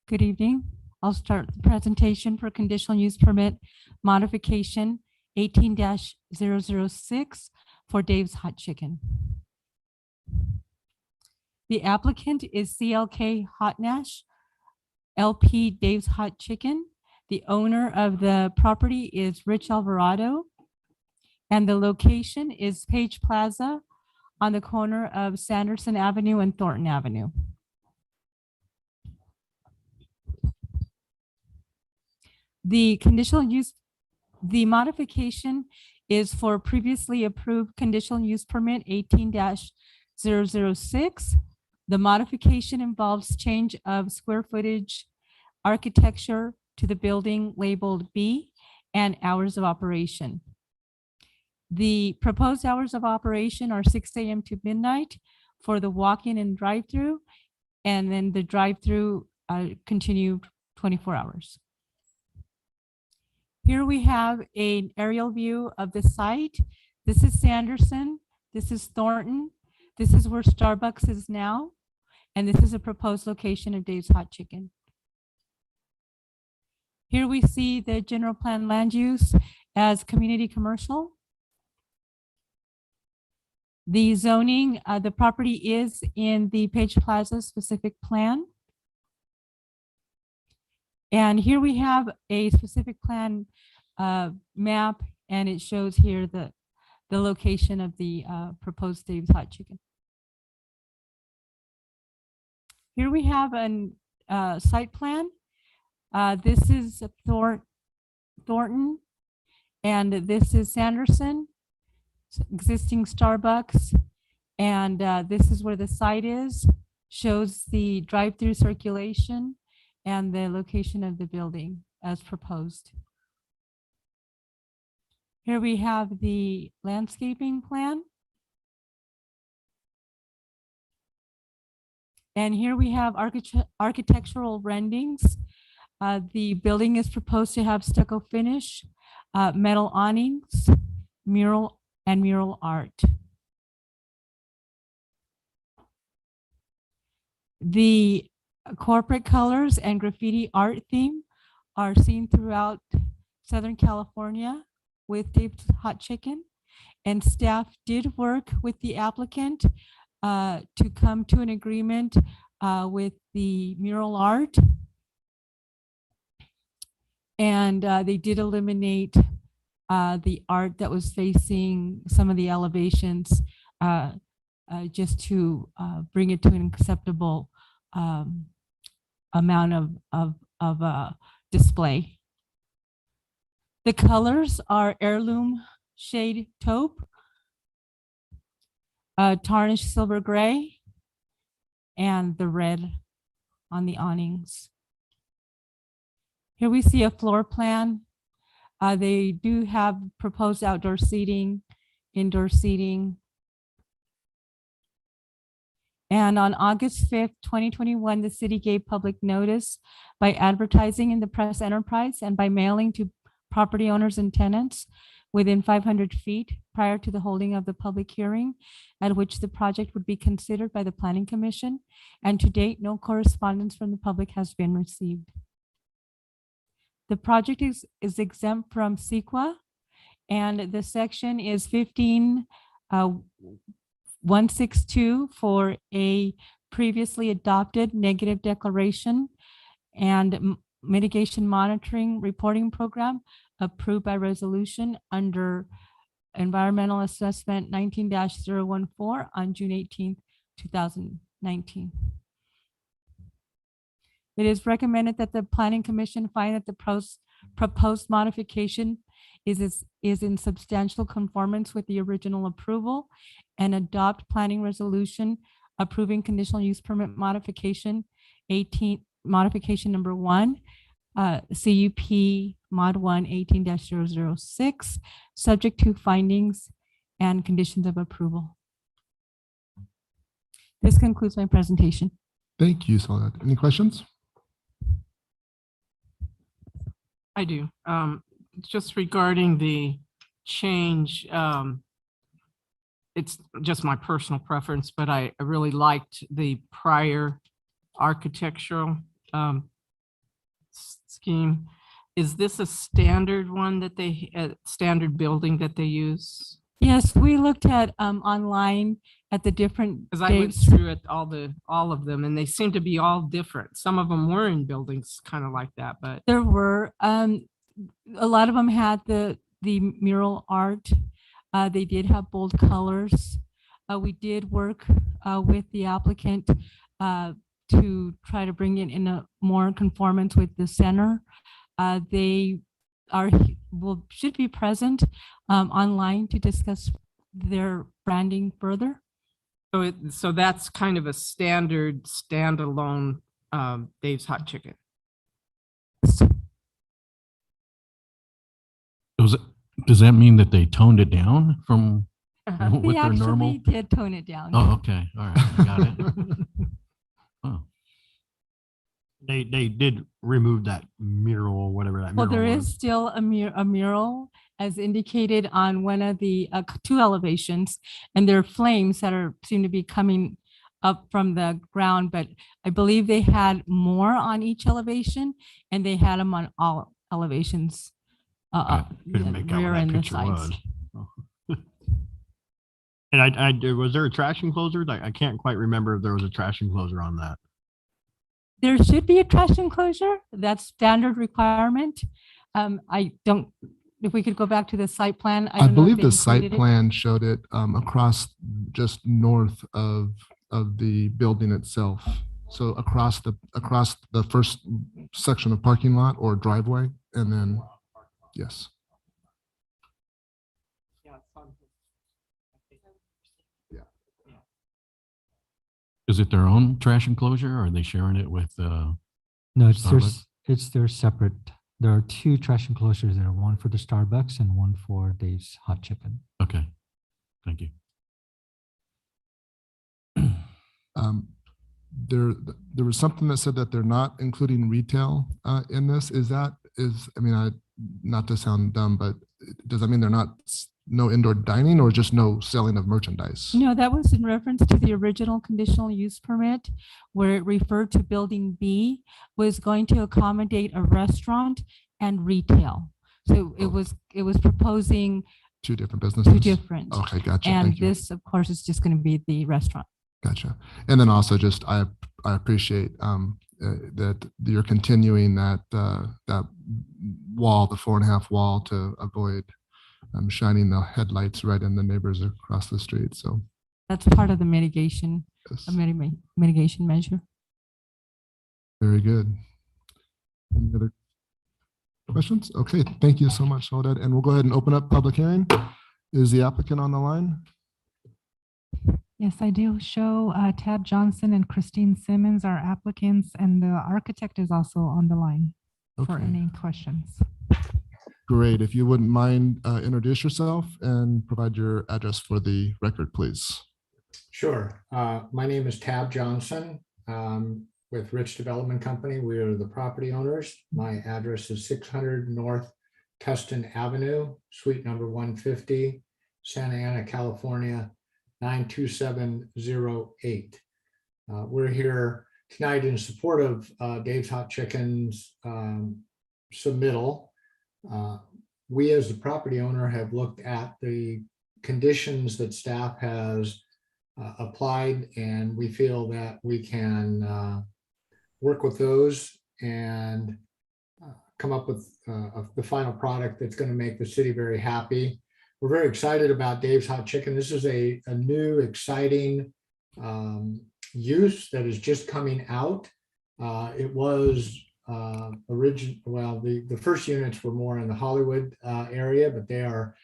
Good evening. I'll start the presentation for conditional use permit modification 18-006 for Dave's Hot Chicken. The applicant is CLK Hot Nash, LP Dave's Hot Chicken. The owner of the property is Rich Alvarado, And the location is Page Plaza on the corner of Sanderson Avenue and Thornton Avenue. The conditional use, the modification is for previously approved conditional use permit 18-006. The modification involves change of square footage, architecture to the building labeled B, and hours of operation. The proposed hours of operation are 6 a.m. to midnight for the walk-in and drive-through, and then the drive-through continued 24 hours. Here we have an aerial view of the site. This is Sanderson, this is Thornton, this is where Starbucks is now, and this is a proposed location of Dave's Hot Chicken. Here we see the general plan land use as community commercial. The zoning, the property is in the Page Plaza specific plan. And here we have a specific plan map, and it shows here the location of the proposed Dave's Hot Chicken. Here we have a site plan. This is Thornton, and this is Sanderson, existing Starbucks, and this is where the site is. Shows the drive-through circulation and the location of the building as proposed. Here we have the landscaping plan. And here we have architectural renderings. The building is proposed to have stucco finish, metal awnings, mural art. The corporate colors and graffiti art theme are seen throughout Southern California with Dave's Hot Chicken, and staff did work with the applicant to come to an agreement with the mural art. And they did eliminate the art that was facing some of the elevations just to bring it to an acceptable amount of display. The colors are heirloom shade taupe, tarnished silver gray, and the red on the awnings. Here we see a floor plan. They do have proposed outdoor seating, indoor seating. And on August 5th, 2021, the city gave public notice by advertising in the press enterprise and by mailing to property owners and tenants within 500 feet prior to the holding of the public hearing at which the project would be considered by the Planning Commission. And to date, no correspondence from the public has been received. The project is exempt from CEQA, and the section is 15.162 for a previously adopted negative declaration and mitigation monitoring reporting program approved by resolution under environmental assessment 19-014 on June 18th, 2019. It is recommended that the Planning Commission find that the proposed modification is in substantial conformance with the original approval and adopt planning resolution approving conditional use permit modification modification number 1, CUP mod 1 18-006, subject to findings and conditions of approval. This concludes my presentation. Thank you, Soledad. Any questions? I do. Just regarding the change, it's just my personal preference, but I really liked the prior architectural scheme. Is this a standard one that standard building that they use? Yes, we looked at online at the different Because I went dates. through it, all of them, and they seem to be all different. Some of them were in buildings kind of like that, but There were a lot of them had the mural art. They did have bold colors. We did work with the applicant to try to bring it in a more conformance with the center. They should be present online to discuss their branding further. So that's kind of a standard standalone Dave's Hot Chicken. Does that mean that they toned it down from what They their normal? actually did tone it down. Oh, okay. All right. Got it. Oh, They did remove that mural, whatever that Well, mural there was. is still a mural as indicated on one of the two elevations, and there are flames that seem to be coming up from the ground, but I believe they had more on each elevation, and they had them on all elevations. Couldn't the make out what rear that and the picture sides. was. And was there a traction closer? I can't quite remember if there was a traction closer on that. There should be a trash enclosure. That's standard requirement. If we could go back to the site plan. I don't know if believe they the site included it. plan showed it across just north of the building itself. So across the first section of parking lot or driveway, and then, yes. is it their own trash enclosure or are they sharing it with, No, it's Starbucks? their separate. There are two trash enclosures there, one for the Starbucks and one for Dave's Hot Chicken. okay. Thank you. There was something that said that they're not including retail in this. Not to sound dumb, but does that mean they're not no indoor dining or just no selling of merchandise? No, that was in reference to the original conditional use permit where it referred to building B was going to accommodate a restaurant and retail. So it was proposing Two different businesses? two different. Okay, gotcha. And Thank you. this, of course, is just going to be the restaurant. Gotcha. And then also just, I appreciate that you're continuing that wall, the 4.5 wall, to avoid shining the headlights right in the neighbors across the street. So That's part of the mitigation, yes, mitigation measure. very good. Any other questions? Okay, thank you so much, Soledad. And we'll go ahead and open up public hearing. Is the applicant on the line? Yes, I do show Tad Johnson and Christine Simmons are applicants, and the architect is also on the line for Okay. any questions. Great. If you wouldn't mind, introduce yourself and provide your address for the record, please. Sure. My name is Tab Johnson with Rich Development Company. We are the property owners. My address is 600 North Tustin Avenue, suite number 150, Santa Ana, California, 92708. We're here tonight in support of Dave's Hot Chicken's submittal. We as the property owner have looked at the conditions that staff has applied, and we feel that we can work with those and come up with the final product that's going to make the city very happy. We're very excited about Dave's Hot Chicken. This is a new, exciting use that is just coming out. It was the first units were more in the Hollywood area, but they are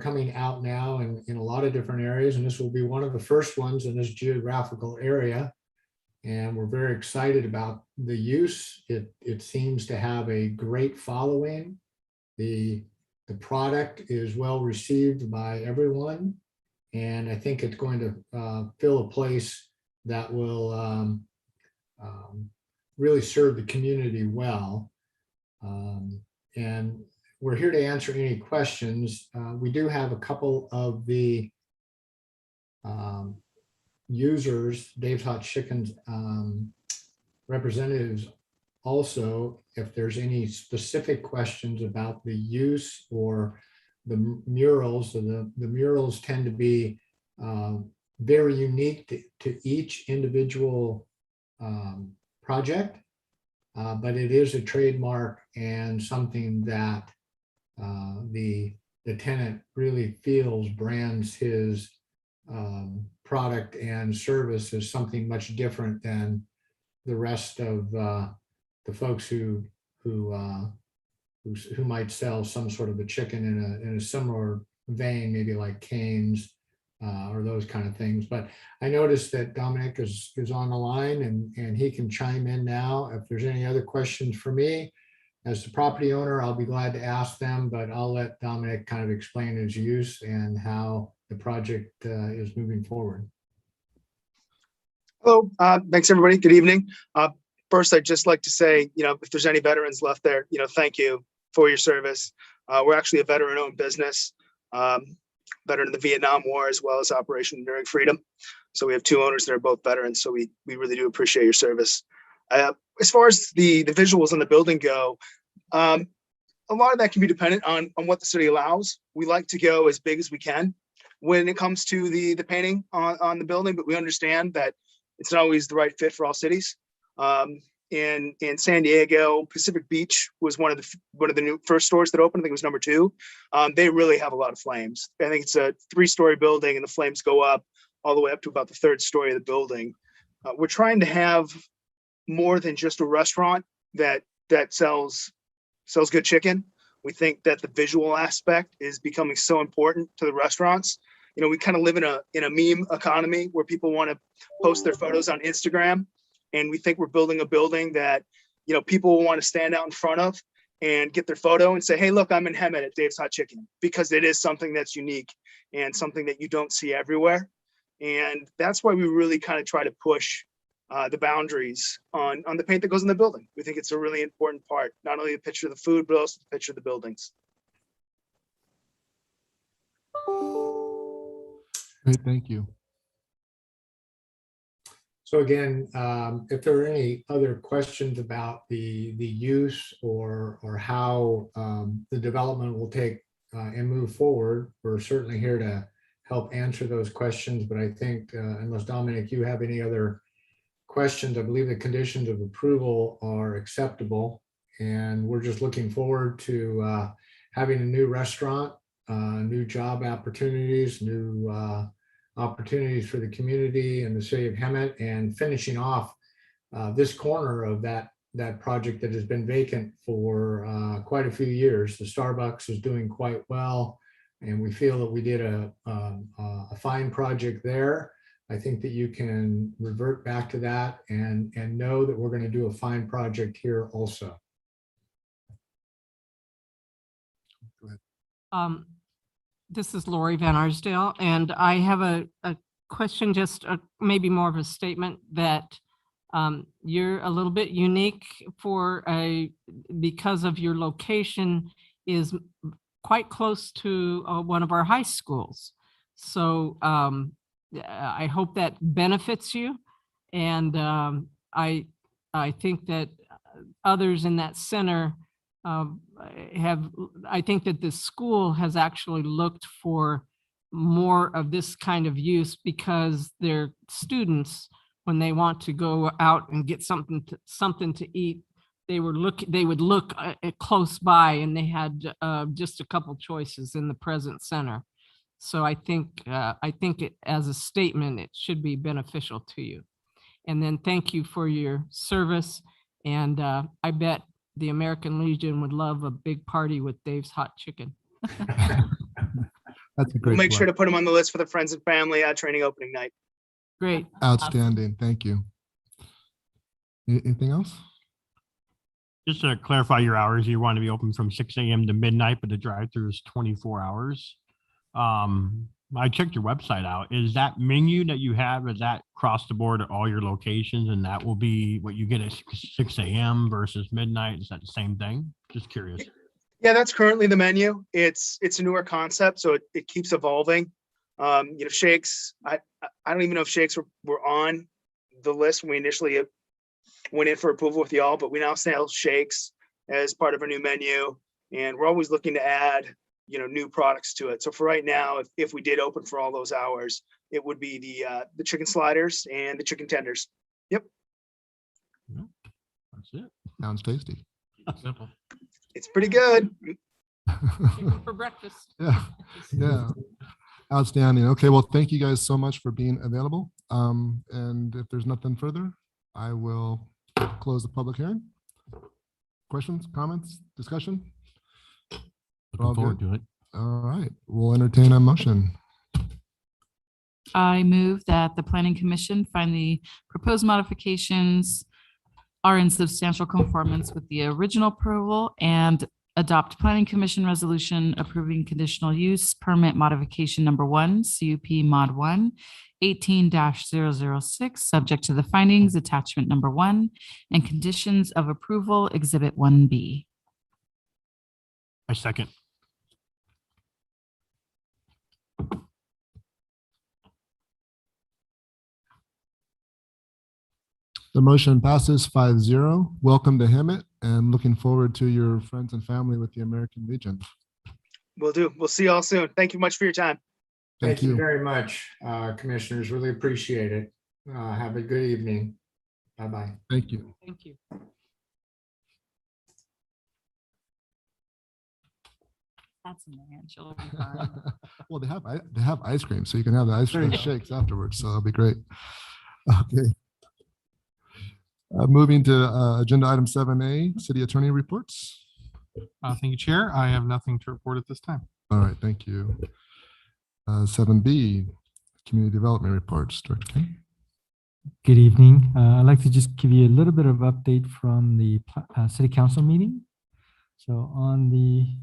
coming out now in a lot of different areas, and this will be one of the first ones in this geographical area. And we're very excited about the use. It seems to have a great following. The product is well received by everyone, and I think it's going to fill a place that will really serve the community well. And we're here to answer any questions. We do have a couple of the users, Dave's Hot Chicken's representatives also, if there's any specific questions about the use or the murals. So the murals tend to be very unique to each individual project, but it is a trademark and something that the the tenant really feels, brands his product and service as something much different than the rest of the folks who might sell some sort of a chicken in a similar vein, maybe like Cane's or those kind of things. But I noticed that Dominic is on the line, and he can chime in now. If there's any other questions for me as the property owner, I'll be glad to ask them, but I'll let Dominic kind of explain his use and how the project is moving forward. Hello, thanks everybody. Good evening. First, I'd just like to say, if there's any veterans left there, thank you for your service. We're actually a veteran-owned business, veteran of the Vietnam War as well as Operation Enduring Freedom. So we have two owners that are both veterans. So we really do appreciate your service. As far as the visuals on the building go, a lot of that can be dependent on what the city allows. We like to go as big as we can when it comes to the painting on the building, but we understand that it's not always the right fit for all cities. In San Diego, Pacific Beach was one of the new first stores that opened. I think it was number 2. They really have a lot of flames. I think it's a 3-story building, and the flames go up all the way up to about the 3rd story of the building. We're trying to have more than just a restaurant that sells good chicken. We think that the visual aspect is becoming so important to the restaurants. We kind of live in a meme economy where people want to post their photos on Instagram. And we think we're building a building that, people will want to stand out in front of and get their photo and say, hey, look, I'm in Hemet at Dave's Hot Chicken, because it is something that's unique and something that you don't see everywhere. And that's why we really kind of try to push the boundaries on the paint that goes in the building. We think it's a really important part, not only the picture of the food, but also the picture of the buildings. Great, thank you. So again, if there are any other questions about the use or how the development will take and move forward, we're certainly here to help answer those questions. But I think unless Dominic, you have any other questions, I believe the conditions of approval are acceptable. And we're just looking forward to having a new restaurant, new job opportunities, new opportunities for the community and the city of Hemet, and finishing off this corner of that project that has been vacant for quite a few years. The Starbucks is doing quite well, and we feel that we did a fine project there. I think that you can revert back to that and know that we're going to do a fine project here also. Go ahead. This is Lori Van Arsdale, and I have a question, just maybe more of a statement that you're a little bit unique because of your location is quite close to one of our high schools. So I hope that benefits you. And I think that others in that center I think that the school has actually looked for more of this kind of use, because their students, when they want to go out and get something to eat, they would look close by, and they had just a couple choices in the present center. So I think it, as a statement, it should be beneficial to you. And then thank you for your service. And I bet the American Legion would love a big party with Dave's Hot Chicken. That's a great We'll make plug. sure to put them on the list for the friends and family at training opening night. Great. Outstanding. Thank you. Anything else? Just to clarify your hours, you want to be open from 6 a.m. to midnight, but the drive-through is 24 hours. I checked your website out. Is that menu that you have, is that across the board at all your locations, and that will be what you get at 6 a.m. versus midnight? Is that the same thing? Just curious. Yeah, that's currently the menu. It's a newer concept, so it keeps evolving. Shakes, I don't even know if shakes were on the list when we initially went in for approval with y'all, but we now sell shakes as part of our new menu, and we're always looking to add new products to it. So for right now, if we did open for all those hours, it would be the chicken sliders and the chicken tenders. Yep. That's it. Sounds tasty. Simple. It's pretty good. For breakfast. Yeah, yeah. Outstanding. Okay, well, thank you guys so much for being available. And if there's nothing further, I will close the public hearing. Questions, comments, discussion? All Looking forward good? to it. All right, we'll entertain a motion. I move that the planning commission find the proposed modifications are in substantial conformance with the original approval and adopt planning commission resolution approving conditional use permit modification number 1, CUP mod 1, 18-006, subject to the findings attachment number 1 and conditions of approval exhibit 1B. I second. The motion passes 5-0. Welcome to Hemet and looking forward to your friends and family with the American Legion. Will do. We'll see you all soon. Thank you much for your time. Thank you. very much, commissioners. Really appreciate it. Have a good evening. Bye-bye. Thank you. Thank you. That's a ranch. It'll be fun. Well, they have ice cream, so you can have the ice cream shakes afterwards. So it'll be great. Okay. Moving to agenda item 7A, city attorney reports. Thank you, Chair. I have nothing to report at this time. All right, thank you. 7B, community development reports. Director King. Good evening. I'd like to just give you a little bit of update from the city council meeting. So on the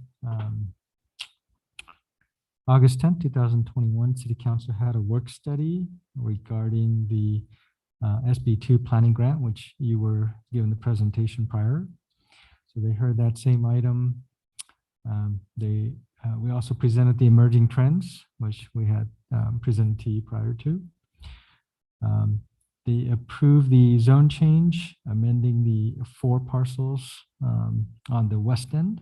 August 10th, 2021, city council had a work study regarding the SB2 planning grant, which you were given the presentation prior. So they heard that same item. We also presented the emerging trends, which we had presented to you prior to. They approved the zone change, amending the 4 parcels on the west end.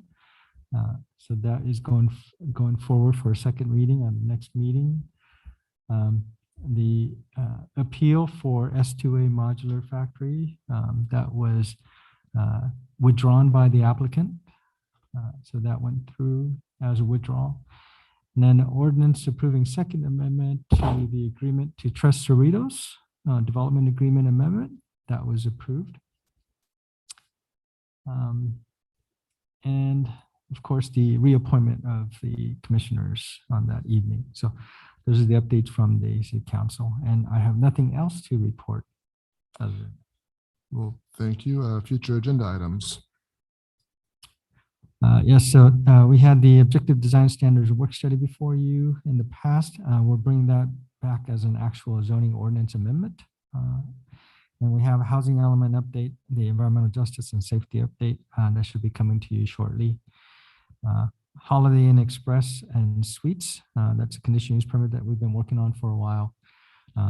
So that is going forward for a second reading on the next meeting. The appeal for S2A modular factory that was withdrawn by the applicant. So that went through as a withdrawal. And then ordinance approving second amendment to the agreement to Trust Cerritos development agreement amendment that was approved. And of course, the reappointment of the commissioners on that evening. So those are the updates from the city council, and I have nothing else to report. Well, thank you. Future agenda items. Yes, so we had the objective design standards work study before you in the past. We're bringing that back as an actual zoning ordinance amendment. And we have a housing element update, the environmental justice and safety update that should be coming to you shortly. Holiday Inn Express and Suites, that's a conditional use permit that we've been working on for a while.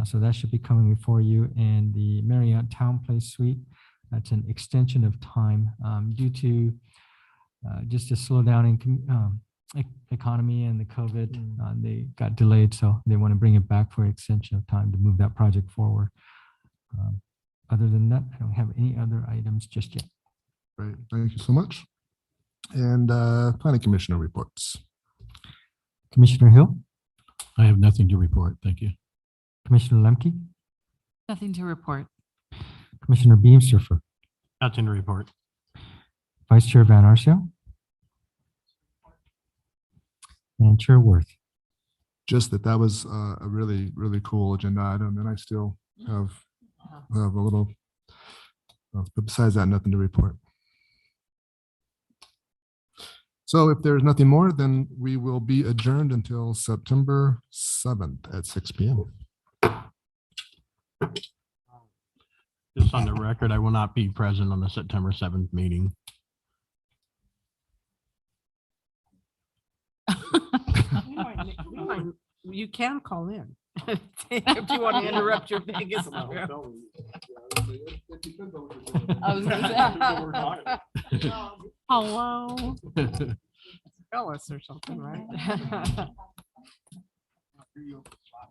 So that should be coming before you. And the Marriott Town Place Suite, that's an extension of time due to just a slowdown in economy and the COVID. They got delayed, so they want to bring it back for an extension of time to move that project forward. Other than that, I don't have any other items just yet. Great, thank you so much. And planning commissioner reports. Commissioner Hill, I have nothing to report. Thank you. Commissioner Lemke, Nothing to report. Commissioner Beamsurfer, Nothing to report. Vice Chair Van Arsdale, and Chair Worth. Just that was a really, really cool agenda item, and I still have a little, but besides that, nothing to report. So if there's nothing more, then we will be adjourned until September 7th at 6 p.m. Just on the record, I will not be present on the September 7th meeting. You can call in if you want to interrupt your Vegas trip. I was gonna say, hello. Tell us or something, right?